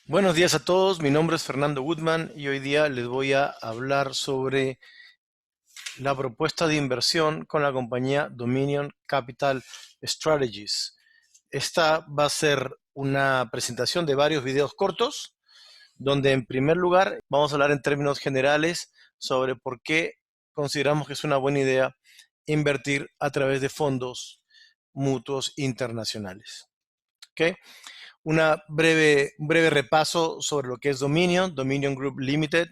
Buenos días a todos, mi nombre es Fernando Goodman y hoy día les voy a hablar sobre la propuesta de inversión con la compañía Dominion Capital Strategies. Esta va a ser una presentación de varios videos cortos, donde en primer lugar vamos a hablar en términos generales sobre por qué consideramos que es una buena idea invertir a través de fondos mutuos internacionales. ¿Ok? Un breve repaso sobre lo que es Dominion. Dominion Group Limited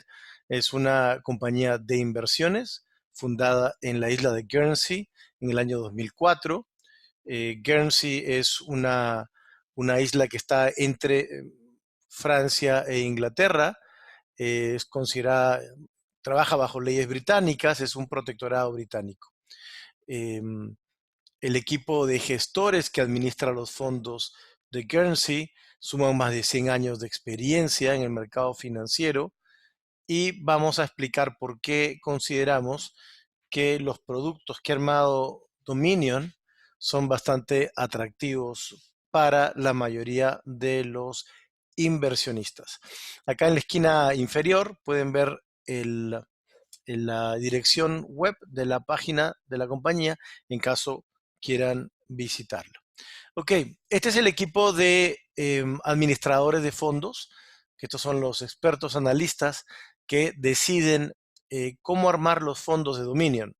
es una compañía de inversiones fundada en la isla de Guernsey en el año 2004. Guernsey es una isla que está entre Francia e Inglaterra. Es considerada, trabaja bajo leyes británicas, es un protectorado británico. Eh, el equipo de gestores que administra los fondos de Guernsey suman más de 100 años de experiencia en el mercado financiero y vamos a explicar por qué consideramos que los productos que ha armado Dominion son bastante atractivos para la mayoría de los inversionistas. Acá en la esquina inferior pueden ver la dirección web de la página de la compañía en caso quieran visitarlo. Ok, este es el equipo de administradores de fondos, que estos son los expertos analistas que deciden cómo armar los fondos de Dominion.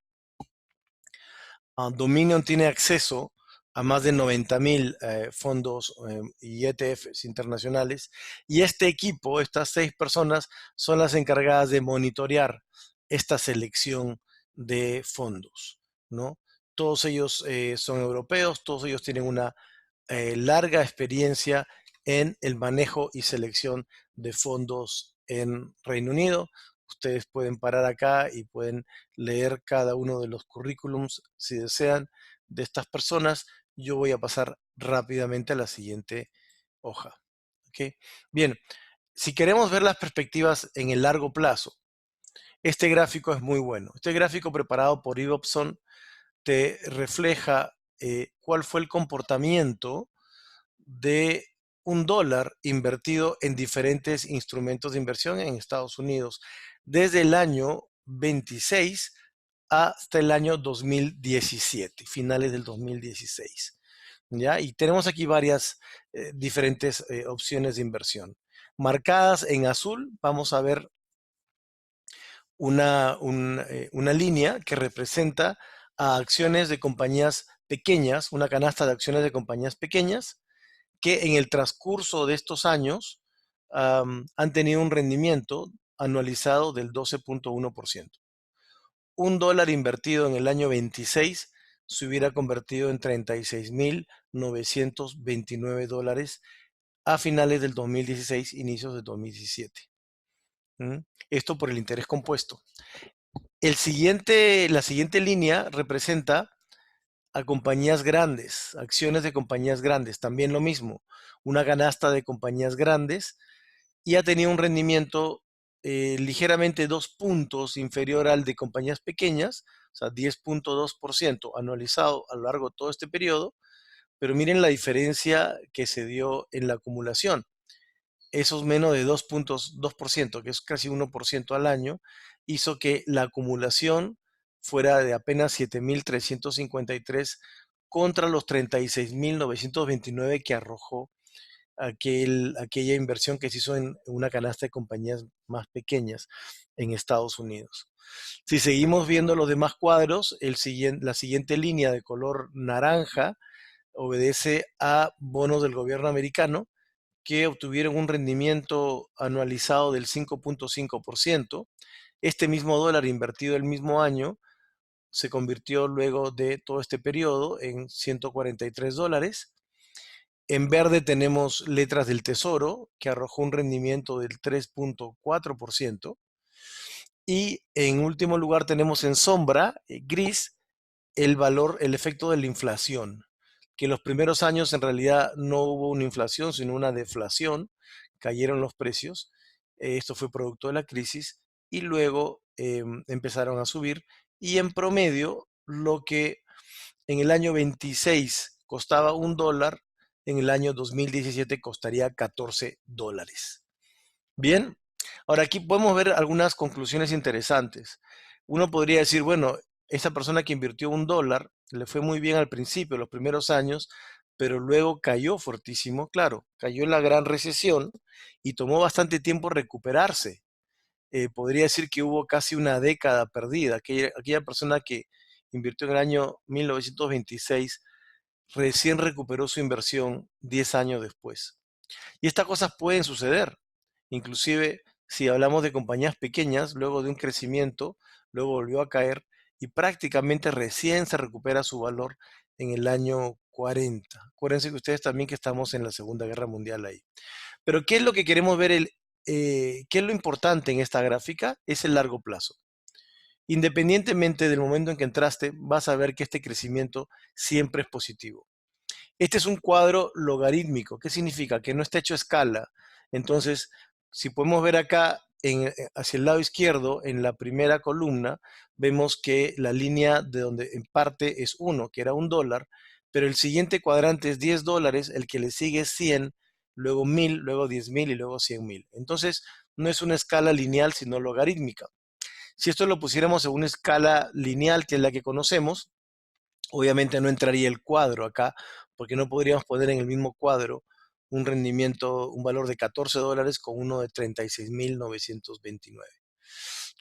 Dominion tiene acceso a más de 90,000 fondos y ETFs internacionales y este equipo, estas 6 personas, son las encargadas de monitorear esta selección de fondos, ¿no? Todos ellos son europeos, todos ellos tienen una larga experiencia en el manejo y selección de fondos en Reino Unido. Ustedes pueden parar acá y pueden leer cada uno de los currículums si desean de estas personas. Yo voy a pasar rápidamente a la siguiente hoja. ¿Okay? Bien, si queremos ver las perspectivas en el largo plazo, este gráfico es muy bueno. Este gráfico preparado por Ivopson te refleja cuál fue el comportamiento de un dólar invertido en diferentes instrumentos de inversión en Estados Unidos desde el año 26 hasta el año 2017, finales del 2016. ¿Ya? Y tenemos aquí varias diferentes opciones de inversión. Marcadas en azul, vamos a ver una línea que representa a acciones de compañías pequeñas, una canasta de acciones de compañías pequeñas, que en el transcurso de estos años han tenido un rendimiento anualizado del 12.1%. Un dólar invertido en el año 26 se hubiera convertido en 36,929 dólares a finales del 2016, inicios del 2017. ¿Mm? Esto por el interés compuesto. La siguiente línea representa a compañías grandes, acciones de compañías grandes, también lo mismo, una canasta de compañías grandes y ha tenido un rendimiento ligeramente 2 puntos inferior al de compañías pequeñas, o sea, 10.2% anualizado a lo largo de todo este periodo, pero miren la diferencia que se dio en la acumulación. Esos menos de 2%, que es casi 1% al año, hizo que la acumulación fuera de apenas 7,353 contra los 36,929 que arrojó aquella inversión que se hizo en una canasta de compañías más pequeñas en Estados Unidos. Si seguimos viendo los demás cuadros, la siguiente línea de color naranja obedece a bonos del gobierno americano que obtuvieron un rendimiento anualizado del 5.5%. Este mismo dólar invertido el mismo año se convirtió luego de todo este periodo en 143 dólares. En verde tenemos letras del Tesoro, que arrojó un rendimiento del 3.4%. Y en último lugar tenemos en sombra, gris, el efecto de la inflación, que en los primeros años en realidad no hubo una inflación, sino una deflación, cayeron los precios, esto fue producto de la crisis, y luego empezaron a subir, y en promedio, lo que en el año 26 costaba un dólar, en el año 2017 costaría 14 dólares. Bien, ahora aquí podemos ver algunas conclusiones interesantes. Uno podría decir, bueno, esa persona que invirtió $1 le fue muy bien al principio, los primeros años, pero luego cayó fortísimo, claro, cayó en la gran recesión y tomó bastante tiempo recuperarse. Podría decir que hubo casi una década perdida. Aquella persona que invirtió en el año 1926 recién recuperó su inversión 10 años después. Y estas cosas pueden suceder. Inclusive, si hablamos de compañías pequeñas, luego de un crecimiento, luego volvió a caer y prácticamente recién se recupera su valor en el año 40. Acuérdense que ustedes también que estamos en la Segunda Guerra Mundial ahí. Pero ¿qué es lo que queremos ver? ¿Qué es lo importante en esta gráfica? Es el largo plazo. Independientemente del momento en que entraste, vas a ver que este crecimiento siempre es positivo. Este es un cuadro logarítmico. ¿Qué significa? Que no está hecho a escala. Entonces, si podemos ver acá hacia el lado izquierdo, en la primera columna, vemos que la línea de donde en parte es 1, que era $1, pero el siguiente cuadrante es $10, el que le sigue es 100, luego 1000, luego 10,000 y luego 100,000. Entonces, no es una escala lineal, sino logarítmica. Si esto lo pusiéramos en una escala lineal, que es la que conocemos, obviamente no entraría el cuadro acá, porque no podríamos poner en el mismo cuadro un rendimiento, un valor de $14 con uno de 36,929.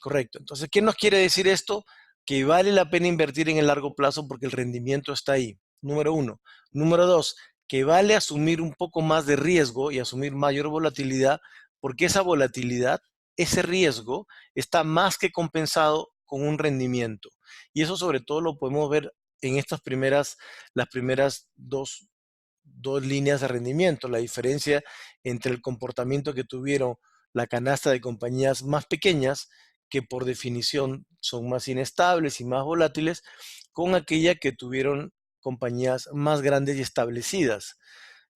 Correcto. Entonces, ¿qué nos quiere decir esto? Que vale la pena invertir en el largo plazo porque el rendimiento está ahí. Número uno. Número dos, que vale asumir un poco más de riesgo y asumir mayor volatilidad porque esa volatilidad, ese riesgo, está más que compensado con un rendimiento. Y eso sobre todo lo podemos ver en las primeras dos líneas de rendimiento, la diferencia entre el comportamiento que tuvieron la canasta de compañías más pequeñas, que por definición son más inestables y más volátiles, con aquella que tuvieron compañías más grandes y establecidas.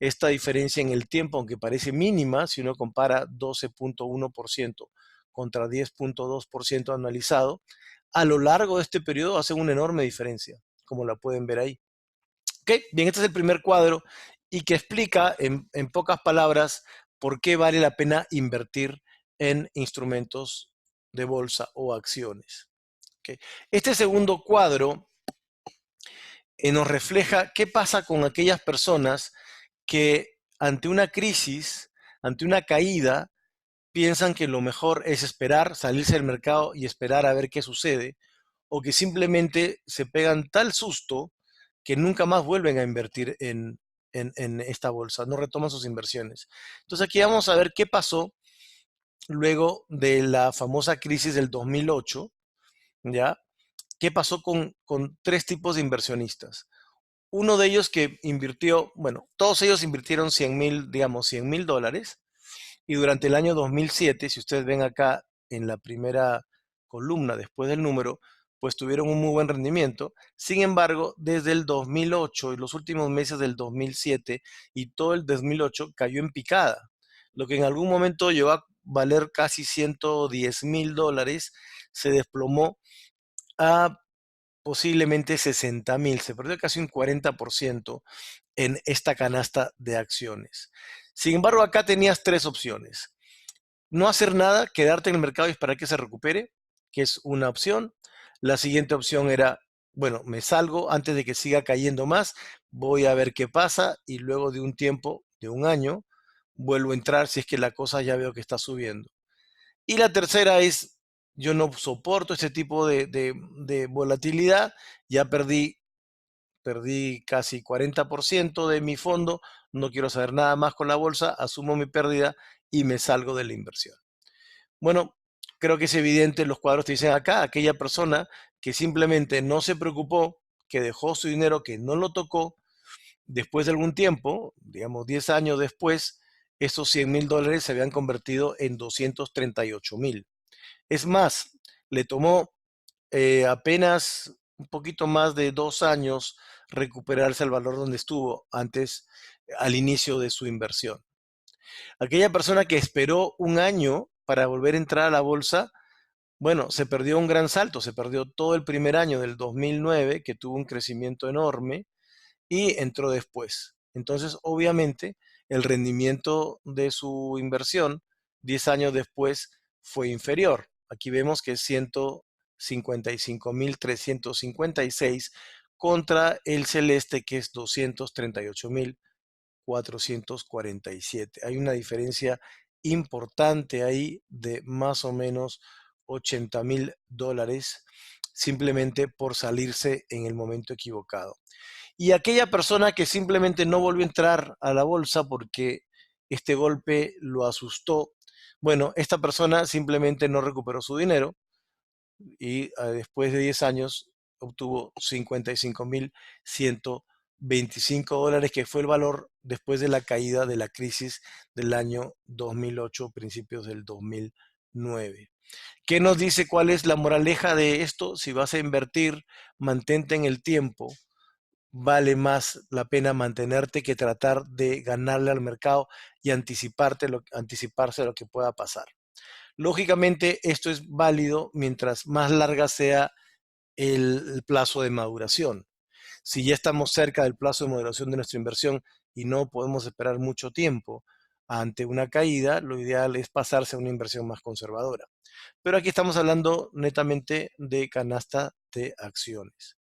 Esta diferencia en el tiempo, aunque parece mínima, si uno compara 12,1% contra 10,2% anualizado, a lo largo de este periodo hace una enorme diferencia, como la pueden ver ahí. Ok, bien, este es el primer cuadro y que explica en pocas palabras por qué vale la pena invertir en instrumentos de bolsa o acciones. Okay. Este segundo cuadro nos refleja qué pasa con aquellas personas que ante una crisis, ante una caída, piensan que lo mejor es esperar, salirse del mercado y esperar a ver qué sucede, o que simplemente se pegan tal susto que nunca más vuelven a invertir en esta bolsa, no retoman sus inversiones. Entonces aquí vamos a ver qué pasó luego de la famosa crisis del 2008, ¿ya? ¿Qué pasó con tres tipos de inversionistas? Uno de ellos que invirtió, bueno, todos ellos invirtieron 100,000, digamos, $100,000, y durante el año 2007, si ustedes ven acá en la primera columna después del número, pues tuvieron un muy buen rendimiento. Sin embargo, desde el 2008 y los últimos meses del 2007 y todo el 2008 cayó en picada, lo que en algún momento llegó a valer casi $110,000, se desplomó a posiblemente 60,000, se perdió casi un 40% en esta canasta de acciones. Sin embargo, acá tenías tres opciones. No hacer nada, quedarte en el mercado y esperar que se recupere, que es una opción. La siguiente opción era, bueno, me salgo antes de que siga cayendo más, voy a ver qué pasa y luego de un tiempo, de un año, vuelvo a entrar si es que la cosa ya veo que está subiendo. Y la tercera es, yo no soporto este tipo de volatilidad, ya perdí casi 40% de mi fondo, no quiero saber nada más con la bolsa, asumo mi pérdida y me salgo de la inversión. Bueno, creo que es evidente, los cuadros te dicen acá, aquella persona que simplemente no se preocupó, que dejó su dinero, que no lo tocó, después de algún tiempo, digamos 10 años después, esos $100,000 se habían convertido en 238,000. Es más, le tomó apenas un poquito más de 2 años recuperarse el valor donde estuvo antes, al inicio de su inversión. Aquella persona que esperó un año para volver a entrar a la bolsa, bueno, se perdió un gran salto, se perdió todo el primer año del 2009, que tuvo un crecimiento enorme, y entró después. Entonces, obviamente, el rendimiento de su inversión 10 años después fue inferior. Aquí vemos que es 155.356 contra el celeste, que es 238.447. Hay una diferencia importante ahí de más o menos $80.000 simplemente por salirse en el momento equivocado. Y aquella persona que simplemente no volvió a entrar a la bolsa porque este golpe lo asustó, bueno, esta persona simplemente no recuperó su dinero y después de 10 años obtuvo $55.125, que fue el valor después de la caída de la crisis del año 2008, principios del 2009. ¿Qué nos dice cuál es la moraleja de esto? Si vas a invertir, mantente en el tiempo. Vale más la pena mantenerte que tratar de ganarle al mercado y anticiparse a lo que pueda pasar. Lógicamente, esto es válido mientras más larga sea el plazo de maduración. Si ya estamos cerca del plazo de maduración de nuestra inversión y no podemos esperar mucho tiempo ante una caída, lo ideal es pasarse a una inversión más conservadora. Pero aquí estamos hablando netamente de canasta de acciones.